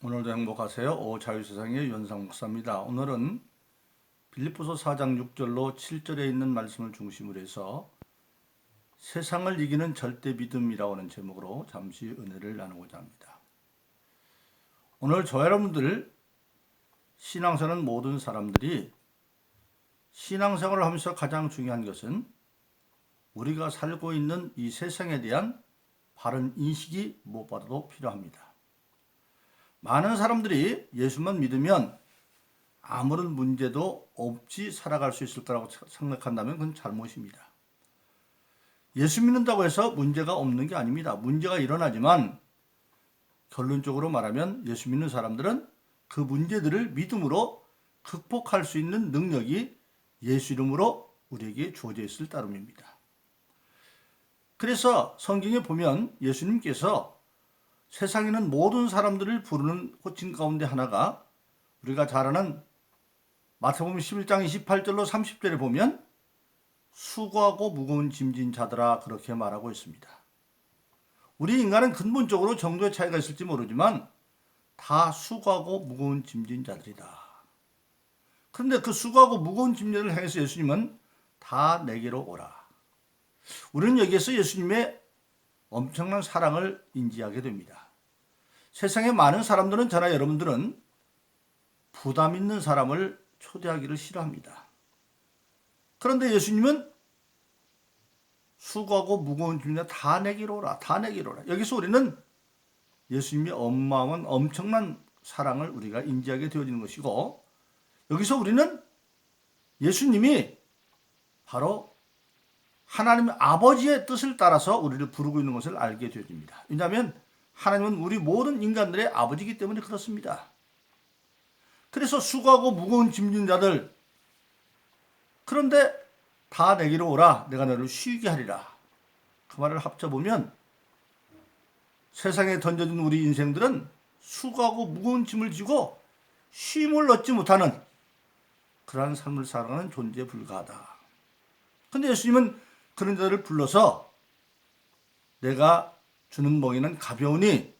오늘도 행복하세요. 오자유세상의 윤상 목사입니다. 오늘은 빌립보서 4장 6절로 7절에 있는 말씀을 중심으로 해서 세상을 이기는 절대 믿음이라고 하는 제목으로 잠시 은혜를 나누고자 합니다. 오늘 저와 여러분들 신앙생활은 모든 사람들이 신앙생활을 하면서 가장 중요한 것은 우리가 살고 있는 이 세상에 대한 바른 인식이 무엇보다도 필요합니다. 많은 사람들이 예수만 믿으면 아무런 문제도 없이 살아갈 수 있을 거라고 생각한다면 그건 잘못입니다. 예수 믿는다고 해서 문제가 없는 게 아닙니다. 문제가 일어나지만 결론적으로 말하면 예수 믿는 사람들은 그 문제들을 믿음으로 극복할 수 있는 능력이 예수 이름으로 우리에게 주어져 있을 따름입니다. 그래서 성경에 보면 예수님께서 세상에는 모든 사람들을 부르는 호칭 가운데 하나가 우리가 잘 아는 마태복음 11장 28절로 30절에 보면 수고하고 무거운 짐진 자들아 그렇게 말하고 있습니다. 우리 인간은 근본적으로 정도의 차이가 있을지 모르지만 다 수고하고 무거운 짐진 자들이다. 그런데 그 수고하고 무거운 짐진을 향해서 예수님은 다 내게로 오라. 우리는 여기에서 예수님의 엄청난 사랑을 인지하게 됩니다. 세상에 많은 사람들은 저나 여러분들은 부담 있는 사람을 초대하기를 싫어합니다. 그런데 예수님은 수고하고 무거운 짐을 다 내게로 오라. 다 내게로 오라. 여기서 우리는 예수님의 어마어마한 엄청난 사랑을 우리가 인지하게 되어지는 것이고 여기서 우리는 예수님이 바로 하나님 아버지의 뜻을 따라서 우리를 부르고 있는 것을 알게 되어집니다. 왜냐하면 하나님은 우리 모든 인간들의 아버지이기 때문에 그렇습니다. 그래서 수고하고 무거운 짐진 자들 그런데 다 내게로 오라 내가 너를 쉬게 하리라. 그 말을 합쳐보면 세상에 던져진 우리 인생들은 수고하고 무거운 짐을 지고 쉼을 얻지 못하는 그러한 삶을 살아가는 존재에 불과하다. 근데 예수님은 그런 자들을 불러서 내가 주는 멍에는 가벼우니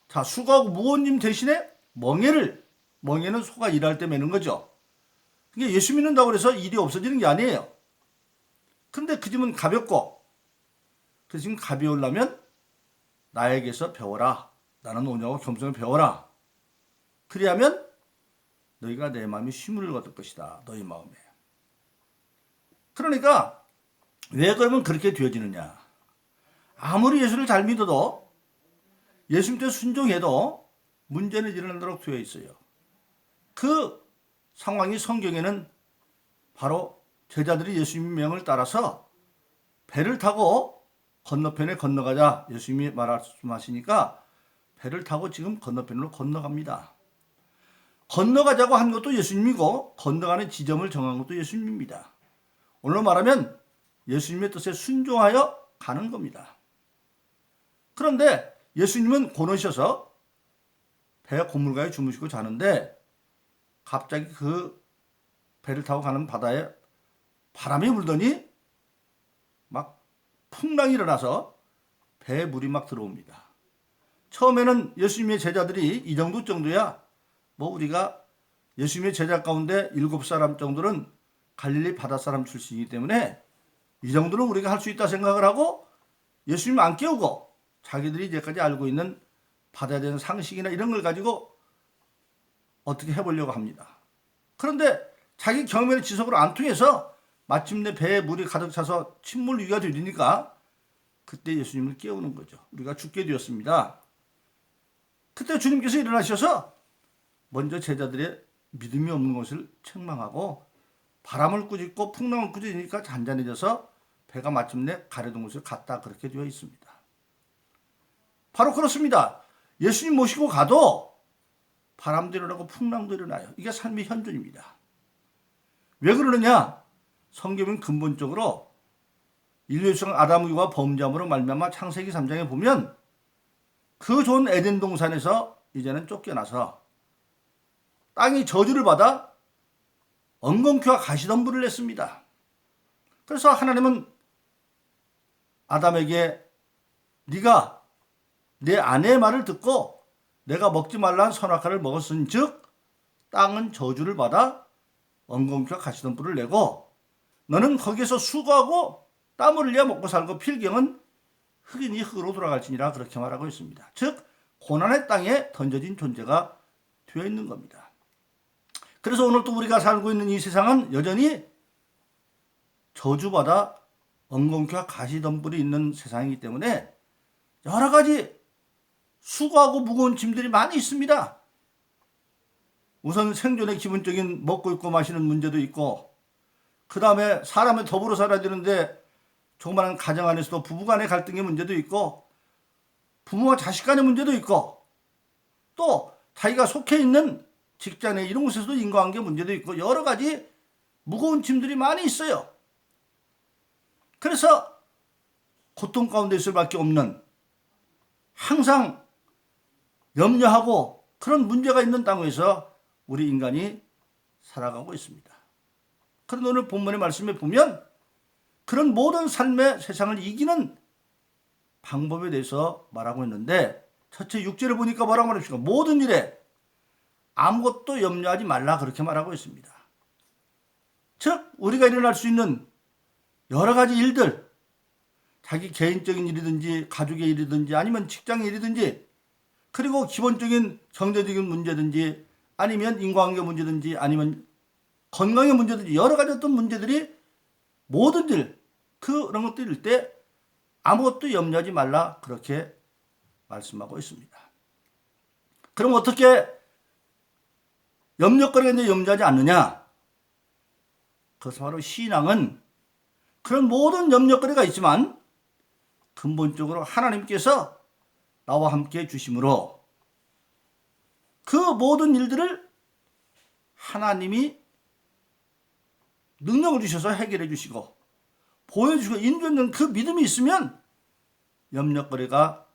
자 수고하고 무거운 짐 대신에 멍에는 소가 일할 때 매는 거죠. 그게 예수 믿는다고 해서 일이 없어지는 게 아니에요. 근데 그 짐은 가볍고 그 짐 가벼우려면 나에게서 배워라. 나는 온유하고 겸손을 배워라. 그리하면 너희가 내 마음에 쉼을 얻을 것이다. 너희 마음에. 그러니까 왜 그러면 그렇게 되어지느냐. 아무리 예수를 잘 믿어도 예수님께 순종해도 문제는 일어나도록 되어 있어요. 그 상황이 성경에는 바로 제자들이 예수님의 명을 따라서 배를 타고 건너편에 건너가자 예수님이 말씀하시니까 배를 타고 지금 건너편으로 건너갑니다. 건너가자고 한 것도 예수님이고 건너가는 지점을 정한 것도 예수님입니다. 오늘로 말하면 예수님의 뜻에 순종하여 가는 겁니다. 그런데 예수님은 고너셔서 배 고물가에 주무시고 자는데 갑자기 그 배를 타고 가는 바다에 바람이 불더니 막 풍랑이 일어나서 배에 물이 막 들어옵니다. 처음에는 예수님의 제자들이 이 정도야 뭐 우리가 예수님의 제자 가운데 7사람 정도는 갈릴리 바다사람 출신이기 때문에 이 정도는 우리가 할 수 있다 생각을 하고 예수님 안 깨우고 자기들이 이제까지 알고 있는 바다에 대한 상식이나 이런 걸 가지고 어떻게 해보려고 합니다. 그런데 자기 경험의 지속으로 안 통해서 마침내 배에 물이 가득 차서 침몰 위기가 되니까 그때 예수님을 깨우는 거죠. 우리가 죽게 되었습니다. 그때 주님께서 일어나셔서 먼저 제자들의 믿음이 없는 것을 책망하고 바람을 꾸짖고 풍랑을 꾸짖으니까 잔잔해져서 배가 마침내 가려던 곳을 갔다 그렇게 되어 있습니다. 바로 그렇습니다. 예수님 모시고 가도 바람도 일어나고 풍랑도 일어나요. 이게 삶의 현존입니다. 왜 그러느냐? 성경은 근본적으로 인류의 수장 아담과 범죄함으로 말미암아 창세기 3장에 보면 그 좋은 에덴 동산에서 이제는 쫓겨나서 땅이 저주를 받아 엉겅퀴와 가시덤불을 냈습니다. 그래서 하나님은 아담에게 네가 내 아내의 말을 듣고 내가 먹지 말라는 선악과를 먹었은즉 땅은 저주를 받아 엉겅퀴와 가시덤불을 내고 너는 거기에서 수고하고 땀을 흘려 먹고 살고 필경은 흑인이 흙으로 돌아갈지니라 그렇게 말하고 있습니다. 즉 고난의 땅에 던져진 존재가 되어 있는 겁니다. 그래서 오늘 또 우리가 살고 있는 이 세상은 여전히 저주받아 엉겅퀴와 가시덤불이 있는 세상이기 때문에 여러 가지 수고하고 무거운 짐들이 많이 있습니다. 우선 생존의 기본적인 먹고 입고 마시는 문제도 있고, 그 다음에 사람이 더불어 살아야 되는데 조그마한 가정 안에서도 부부 간의 갈등의 문제도 있고, 부모와 자식 간의 문제도 있고, 또 자기가 속해 있는 직장 내 이런 곳에서도 인과관계 문제도 있고, 여러 가지 무거운 짐들이 많이 있어요. 그래서 고통 가운데 있을 수밖에 없는, 항상 염려하고 그런 문제가 있는 땅에서 우리 인간이 살아가고 있습니다. 그런데 오늘 본문의 말씀에 보면 그런 모든 삶의 세상을 이기는 방법에 대해서 말하고 있는데, 첫째 6절을 보니까 뭐라고 말합니까? 모든 일에 아무것도 염려하지 말라 그렇게 말하고 있습니다. 즉 우리가 일어날 수 있는 여러 가지 일들, 자기 개인적인 일이든지 가족의 일이든지 아니면 직장의 일이든지, 그리고 기본적인 경제적인 문제든지 아니면 인과관계 문제든지 아니면 건강의 문제든지 여러 가지 어떤 문제들이 모든 일, 그런 것들일 때 아무것도 염려하지 말라 그렇게 말씀하고 있습니다. 그럼 어떻게 염려거리가 이제 염려하지 않느냐? 그것은 바로 신앙은 그런 모든 염려거리가 있지만 근본적으로 하나님께서 나와 함께 해주심으로 그 모든 일들을 하나님이 능력을 주셔서 해결해 주시고 보여주시고 인도하는 그 믿음이 있으면 염려거리가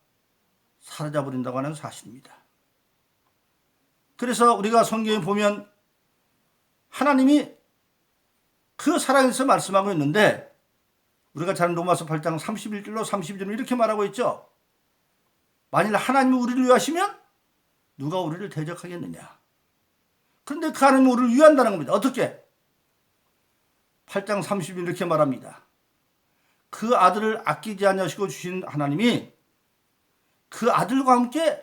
사라져버린다고 하는 사실입니다. 그래서 우리가 성경에 보면 하나님이 그 사랑에서 말씀하고 있는데, 우리가 잘 로마서 8장 31절로 32절로 이렇게 말하고 있죠. 만일 하나님이 우리를 위하시면 누가 우리를 대적하겠느냐. 그런데 그 하나님이 우리를 위한다는 겁니다. 어떻게? 8장 30절 이렇게 말합니다. 그 아들을 아끼지 아니하시고 주신 하나님이 그 아들과 함께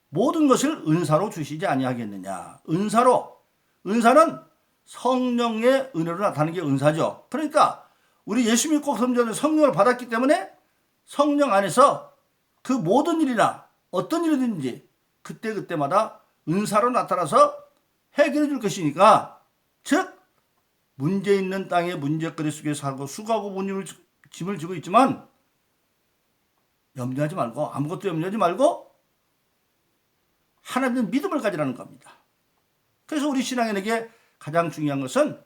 모든 것을 은사로 주시지 아니하겠느냐. 은사는 성령의 은혜로 나타나는 게 은사죠. 그러니까 우리 예수 믿고 성전에 성령을 받았기 때문에 성령 안에서 그 모든 일이나 어떤 일이든지 그때그때마다 은사로 나타나서 해결해 줄 것이니까, 즉 문제 있는 땅에 문제거리 속에 살고 수고하고 무거운 짐을 지고 있지만 염려하지 말고, 아무것도 염려하지 말고 하나님의 믿음을 가지라는 겁니다. 그래서 우리 신앙인에게 가장 중요한 것은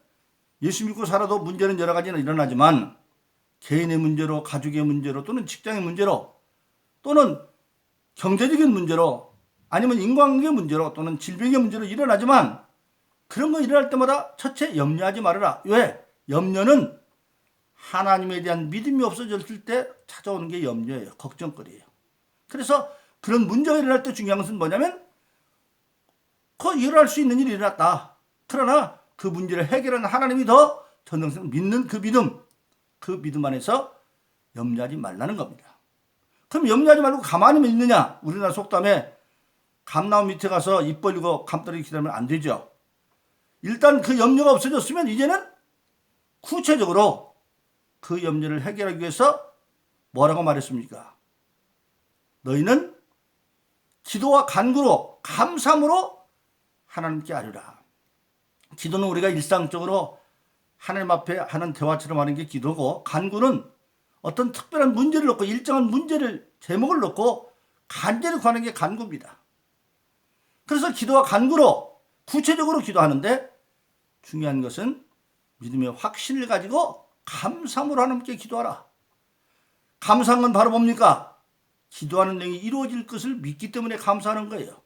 예수 믿고 살아도 문제는 여러 가지나 일어나지만 개인의 문제로, 가족의 문제로, 또는 직장의 문제로, 또는 경제적인 문제로, 아니면 인간관계 문제로, 또는 질병의 문제로 일어나지만 그런 거 일어날 때마다 첫째 염려하지 말아라. 왜? 염려는 하나님에 대한 믿음이 없어졌을 때 찾아오는 게 염려예요. 걱정거리예요. 그래서 그런 문제가 일어날 때 중요한 것은 뭐냐면 그 일어날 수 있는 일이 일어났다. 그러나 그 문제를 해결하는 하나님이 더 전능성 믿는 그 믿음 안에서 염려하지 말라는 겁니다. 그럼 염려하지 말고 가만히 있느냐? 우리나라 속담에 감나무 밑에 가서 입 벌리고 감떨어지 기다리면 안 되죠. 일단 그 염려가 없어졌으면 이제는 구체적으로 그 염려를 해결하기 위해서 뭐라고 말했습니까? 너희는 기도와 간구로 감사함으로 하나님께 아뢰라. 기도는 우리가 일상적으로 하나님 앞에 하는 대화처럼 하는 게 기도고, 간구는 어떤 특별한 문제를 놓고 일정한 문제를 제목을 놓고 간절히 구하는 게 간구입니다. 그래서 기도와 간구로 구체적으로 기도하는데 중요한 것은 믿음의 확신을 가지고 감사함으로 하나님께 기도하라. 감사한 건 바로 뭡니까? 기도하는 내용이 이루어질 것을 믿기 때문에 감사하는 거예요.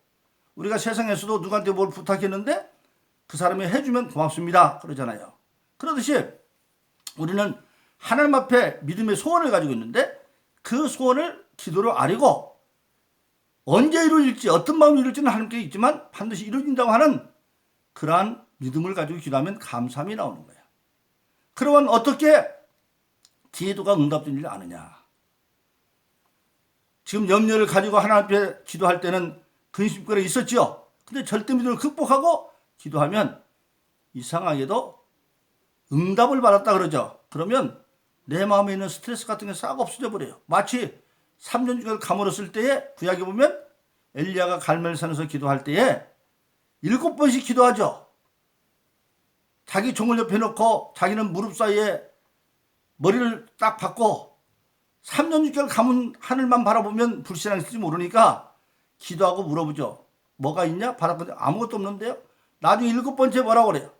우리가 세상에서도 누구한테 뭘 부탁했는데 그 사람이 해주면 고맙습니다 그러잖아요. 그러듯이 우리는 하나님 앞에 믿음의 소원을 가지고 있는데 그 소원을 기도로 아뢰고 언제 이루어질지 어떤 마음으로 이루어질지는 하나님께 있지만 반드시 이루어진다고 하는 그러한 믿음을 가지고 기도하면 감사함이 나오는 거예요. 그러면 어떻게 기도가 응답되지 않느냐. 지금 염려를 가지고 하나님 앞에 기도할 때는 근심거리가 있었죠. 근데 절대 믿음을 극복하고 기도하면 이상하게도 응답을 받았다 그러죠. 그러면 내 마음에 있는 스트레스 같은 게 싹 없어져 버려요. 마치 3년 중에 가물었을 때에 구약에 보면 엘리야가 갈멜산에서 기도할 때에 7번씩 기도하죠. 자기 종을 옆에 놓고 자기는 무릎 사이에 머리를 딱 박고 3년 6개월 가문 하늘만 바라보면 불신앙이 있을지 모르니까 기도하고 물어보죠. 뭐가 있냐? 바닥에 아무것도 없는데요. 나중에 7번째 뭐라고 그래요?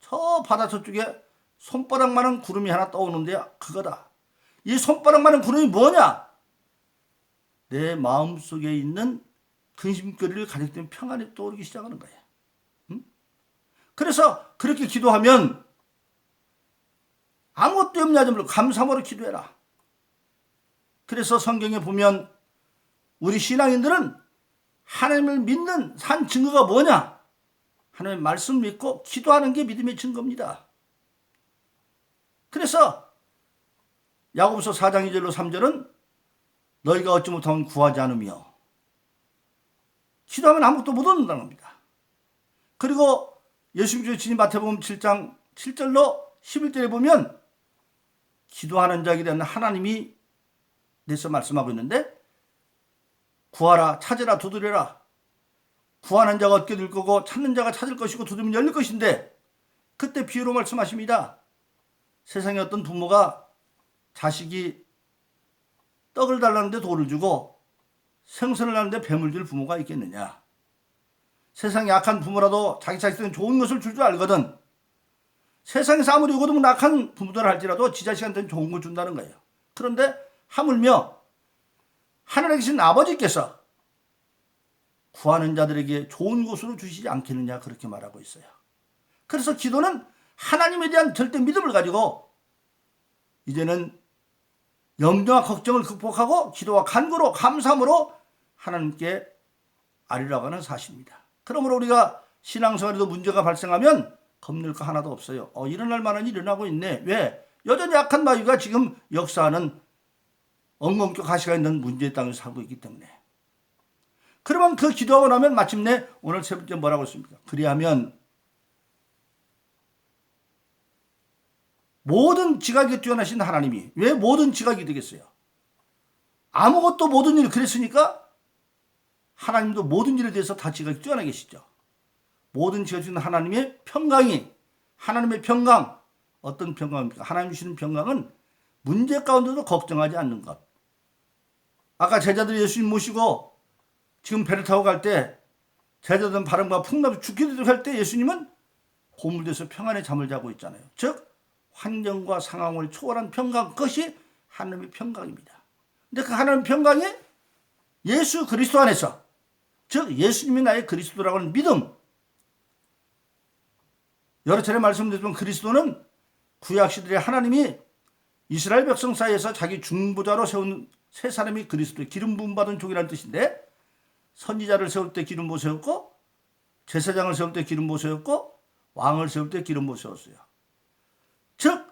저 바다 저쪽에 손바닥만한 구름이 하나 떠오는데요. 그거다. 이 손바닥만한 구름이 뭐냐? 내 마음속에 있는 근심거리를 가질 때 평안이 떠오르기 시작하는 거예요. 응? 그래서 그렇게 기도하면 아무것도 염려하지 말고 감사함으로 기도해라. 그래서 성경에 보면 우리 신앙인들은 하나님을 믿는 산 증거가 뭐냐? 하나님의 말씀을 믿고 기도하는 게 믿음의 증거입니다. 그래서 야고보서 4장 2절로 3절은 너희가 얻지 못하면 구하지 않으며 기도하면 아무것도 못 얻는다는 겁니다. 그리고 예수님께서 진인 마태복음 7장 7절로 11절에 보면 기도하는 자에게 대한 하나님이 대해서 말씀하고 있는데 구하라 찾으라 두드려라 구하는 자가 얻게 될 거고 찾는 자가 찾을 것이고 두드리면 열릴 것인데 그때 비유로 말씀하십니다. 세상에 어떤 부모가 자식이 떡을 달라는데 돌을 주고 생선을 달라는데 뱀을 줄 부모가 있겠느냐. 세상에 악한 부모라도 자기 자식들은 좋은 것을 줄 줄 알거든. 세상에서 아무리 요거도 악한 부모들 할지라도 지 자식한테는 좋은 걸 준다는 거예요. 그런데 하물며 하늘에 계신 아버지께서 구하는 자들에게 좋은 것으로 주시지 않겠느냐 그렇게 말하고 있어요. 그래서 기도는 하나님에 대한 절대 믿음을 가지고 이제는 염려와 걱정을 극복하고 기도와 간구로 감사함으로 하나님께 아뢰려고 하는 사실입니다. 그러므로 우리가 신앙생활에도 문제가 발생하면 겁낼 거 하나도 없어요. 일어날 만한 일이 일어나고 있네. 왜? 여전히 악한 마귀가 지금 역사하는 엉겅교 가시가 있는 문제의 땅에서 살고 있기 때문에. 그러면 그 기도하고 나면 마침내 오늘 세 번째 뭐라고 했습니까? 그리하면 모든 지각에 뛰어나신 하나님이 왜 모든 지각이 되겠어요? 아무것도 모든 일을 그랬으니까 하나님도 모든 일에 대해서 다 지각이 뛰어나 계시죠. 모든 지각이 주는 하나님의 평강이 하나님의 평강 어떤 평강입니까? 하나님 주시는 평강은 문제 가운데도 걱정하지 않는 것. 아까 제자들이 예수님 모시고 지금 배를 타고 갈 때 제자들은 바람과 풍랑에 죽게 되도록 할 때 예수님은 고물돼서 평안의 잠을 자고 있잖아요. 즉 환경과 상황을 초월한 평강 그것이 하나님의 평강입니다. 근데 그 하나님의 평강이 예수 그리스도 안에서 즉 예수님이 나의 그리스도라고 하는 믿음 여러 차례 말씀드렸지만 그리스도는 구약시대에 하나님이 이스라엘 백성 사이에서 자기 중보자로 세운 세 사람이 그리스도의 기름 부음 받은 종이라는 뜻인데 선지자를 세울 때 기름 부어 세웠고 제사장을 세울 때 기름 부어 세웠고 왕을 세울 때 기름 부어 세웠어요. 즉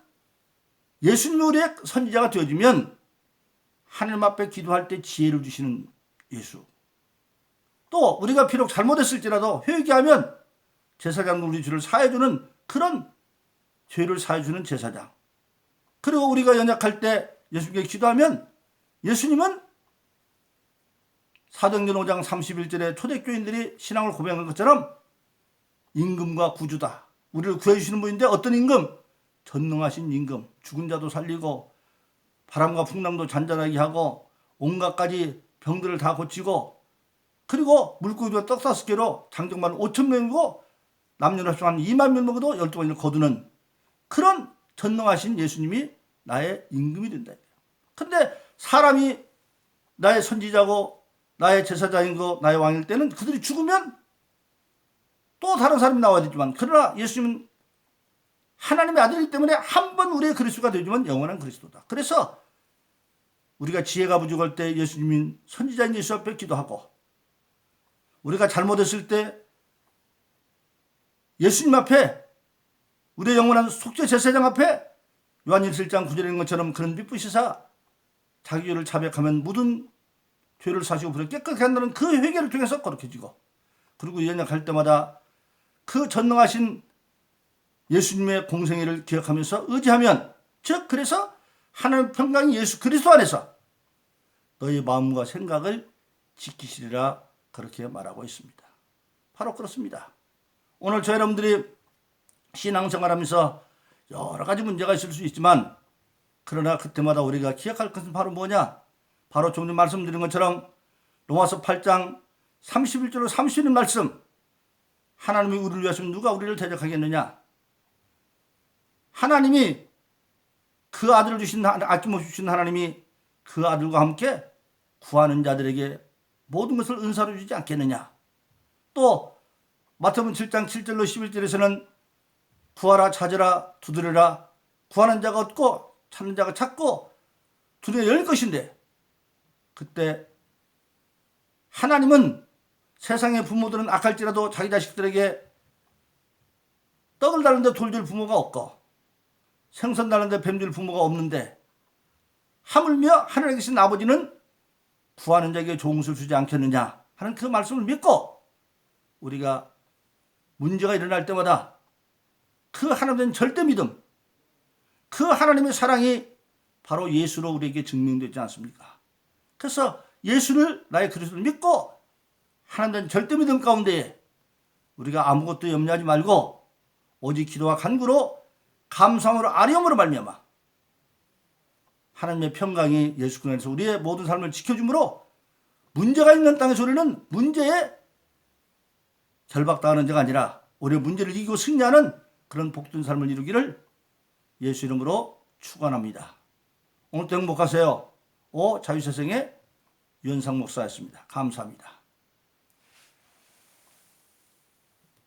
예수님이 우리의 선지자가 되어지면 하나님 앞에 기도할 때 지혜를 주시는 예수 또 우리가 비록 잘못했을지라도 회개하면 제사장도 우리 죄를 사해주는 그런 죄를 사해주는 제사장 그리고 우리가 연약할 때 예수님께 기도하면 예수님은 사도행전 5장 31절에 초대교인들이 신앙을 고백한 것처럼 임금과 구주다. 우리를 구해주시는 분인데 어떤 임금? 전능하신 임금. 죽은 자도 살리고 바람과 풍랑도 잔잔하게 하고 온갖 가지 병들을 다 고치고 그리고 물고기와 떡 5개로 장정만 5,000명이고 남녀노소 한 2만 명 먹어도 12번을 거두는 그런 전능하신 예수님이 나의 임금이 된다. 그런데 사람이 나의 선지자고 나의 제사장이고 나의 왕일 때는 그들이 죽으면 또 다른 사람이 나와야 되지만 그러나 예수님은 하나님의 아들이기 때문에 한 번 우리의 그리스도가 되지만 영원한 그리스도다. 그래서 우리가 지혜가 부족할 때 예수님인 선지자인 예수 앞에 기도하고 우리가 잘못했을 때 예수님 앞에 우리의 영원한 속죄 제사장 앞에 요한 1장 9절에 있는 것처럼 그런 미쁘시사 자기 죄를 자백하면 모든 죄를 사시고 불을 깨끗하게 한다는 그 회개를 통해서 거룩해지고, 그리고 연약할 때마다 그 전능하신 예수님의 공생애를 기억하면서 의지하면, 즉 그래서 하나님 평강이 예수 그리스도 안에서 너희 마음과 생각을 지키시리라 그렇게 말하고 있습니다. 바로 그렇습니다. 오늘 저 여러분들이 신앙생활하면서 여러 가지 문제가 있을 수 있지만, 그러나 그때마다 우리가 기억할 것은 바로 뭐냐? 바로 좀 전에 말씀드린 것처럼 로마서 8장 31절로 30절 말씀, 하나님이 우리를 위하시면 누가 우리를 대적하겠느냐? 하나님이 그 아들을 주신, 아낌없이 주신 하나님이 그 아들과 함께 구하는 자들에게 모든 것을 은사로 주지 않겠느냐? 또 마태복음 7장 7절로 11절에서는 구하라, 찾으라, 두드려라, 구하는 자가 얻고 찾는 자가 찾고 두드려 열 것인데, 그때 하나님은 세상의 부모들은 악할지라도 자기 자식들에게 떡을 달는데 돌 줄 부모가 없고 생선 달는데 뱀 줄 부모가 없는데, 하물며 하늘에 계신 아버지는 구하는 자에게 좋은 것을 주지 않겠느냐 하는 그 말씀을 믿고, 우리가 문제가 일어날 때마다 그 하나님의 절대 믿음, 그 하나님의 사랑이 바로 예수로 우리에게 증명되지 않습니까? 그래서 예수를, 나의 그리스도를 믿고 하나님의 절대 믿음 가운데 우리가 아무것도 염려하지 말고 오직 기도와 간구로 감사함으로 아뢰음으로 말미암아 하나님의 평강이 예수 그리스도 안에서 우리의 모든 삶을 지켜주므로, 문제가 있는 땅에서 우리는 문제에 결박당하는 자가 아니라 우리의 문제를 이기고 승리하는 그런 복된 삶을 이루기를 예수 이름으로 축원합니다. 오늘도 행복하세요. 자유세상의 유현상 목사였습니다. 감사합니다.